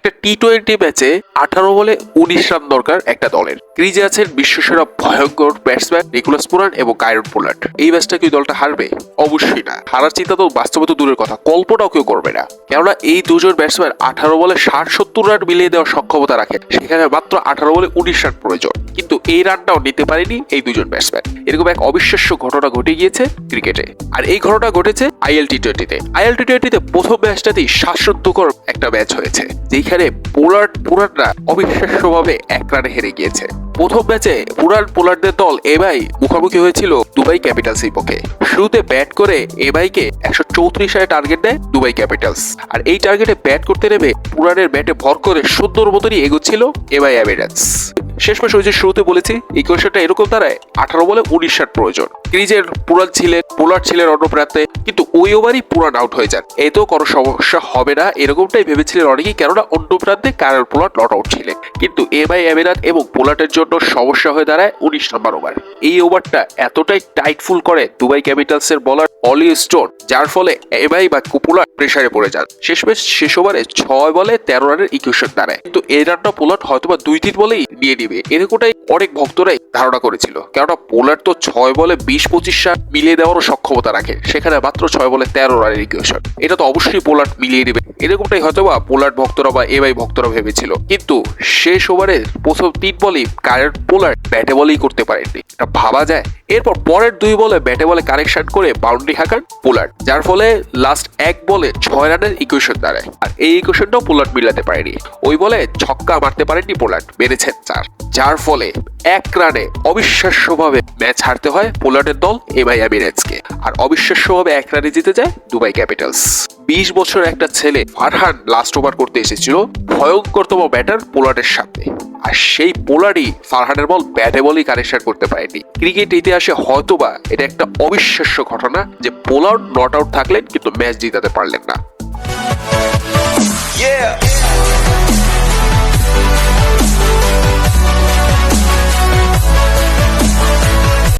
একটা টি-20 ম্যাচে 18 বলে 19 রান দরকার একটা দলের। ক্রিজে আছেন বিশ্বসেরা ভয়ঙ্কর ব্যাটসম্যান নিকোলাস পুরান এবং কায়রন পোলার্ড। এই ম্যাচটা কি দলটা হারবে? অবশ্যই না। হারার চিন্তা তো বাস্তবত দূরের কথা, কল্পনাও কেউ করবে না। কেননা এই দুজন ব্যাটসম্যান 18 বলে 60-70 রান মিলিয়ে দেওয়ার সক্ষমতা রাখেন, সেখানে মাত্র 18 বলে 19 রান প্রয়োজন। কিন্তু এই রানটাও নিতে পারেনি এই দুজন ব্যাটসম্যান। এরকম এক অবিশ্বাস্য ঘটনা ঘটে গিয়েছে ক্রিকেটে। আর এই ঘটনা ঘটেছে আইএল টি-20-তে। আইএল টি-20-তে প্রথম ম্যাচটাতেই শ্বাসরুদ্ধকর একটা ম্যাচ হয়েছে, যেখানে পুরানরা অবিশ্বাস্যভাবে 1 রানে হেরে গিয়েছে। প্রথম ম্যাচে পোলার্ডদের দল এবাই মুখোমুখি হয়েছিল দুবাই ক্যাপিটালসের পক্ষে। শুরুতে ব্যাট করে এবাইকে 134 রানে টার্গেট দেয় দুবাই ক্যাপিটালস। আর এই টার্গেটে ব্যাট করতে নেমে পুরানের ব্যাটে ভর করে সুন্দর মতনই এগোচ্ছিল এবাই এমিরেটস। শেষমেশ ওই যে শুরুতে বলেছি ইকুয়েশনটা এরকম দাঁড়ায় 18 বলে 19 রান প্রয়োজন। ক্রিজের পোলার্ড ছিলেন অন্য প্রান্তে, কিন্তু ওই ওভারই পুরান আউট হয়ে যান। এতেও কোনো সমস্যা হবে না এরকমটাই ভেবেছিলেন অনেকেই, কেননা অন্য প্রান্তে কায়রন পোলার্ড নট আউট ছিলেন। কিন্তু এবাই এমিরাত এবং পোলার্ডের জন্য সমস্যা হয়ে দাঁড়ায় 19 নম্বর ওভার। এই ওভারটা এতটাই টাইটফুল করে দুবাই ক্যাপিটালসের বলার অলি স্টোন, যার ফলে এবাই বা পোলার্ড প্রেসারে পড়ে যান। শেষমেশ শেষ ওভারে 6 বলে 13 রানের ইকুয়েশন দাঁড়ায়। কিন্তু এই রানটা পোলার্ড হয়তোবা 2-3 বলেই নিয়ে নিবে, এরকমটাই অনেক ভক্তরাই ধারণা করেছিল। কেননা পোলার্ড তো 6 বলে 20-25 রান মিলিয়ে দেওয়ারও সক্ষমতা রাখে, সেখানে মাত্র 6 বলে 13 রানের ইকুয়েশন। এটা তো অবশ্যই পোলার্ড মিলিয়ে নেবে, এরকমটাই হয়তোবা পোলার্ড ভক্তরা বা এবাই ভক্তরা ভেবেছিল। কিন্তু শেষ ওভারে প্রথম 3 বলেই কায়রন পোলার্ড ব্যাটে বলেই করতে পারেননি, এটা ভাবা যায়। এরপর পরের 2 বলে ব্যাটে বলে কানেকশন করে বাউন্ডারি হাঁকান পোলার্ড, যার ফলে লাস্ট 1 বলে 6 রানের ইকুয়েশন দাঁড়ায়। আর এই ইকুয়েশনটাও পোলার্ড মিলাতে পারেনি। ওই বলে ছক্কা মারতে পারেননি পোলার্ড, মেরেছেন 4, যার ফলে 1 রানে অবিশ্বাস্যভাবে ম্যাচ হারতে হয় পোলার্ডের দল এবাই এমিরেটসকে। আর অবিশ্বাস্যভাবে 1 রানে জিতে যায় দুবাই ক্যাপিটালস। 20 বছরের একটা ছেলে ফারহান লাস্ট ওভার করতে এসেছিল ভয়ঙ্করতম ব্যাটার পোলার্ডের সামনে, আর সেই পোলার্ডই ফারহানের বল ব্যাটে বলেই কানেকশন করতে পারেনি। ক্রিকেট ইতিহাসে হয়তোবা এটা একটা অবিশ্বাস্য ঘটনা যে পোলার্ড নট আউট থাকলেন কিন্তু ম্যাচ জিতাতে পারলেন না।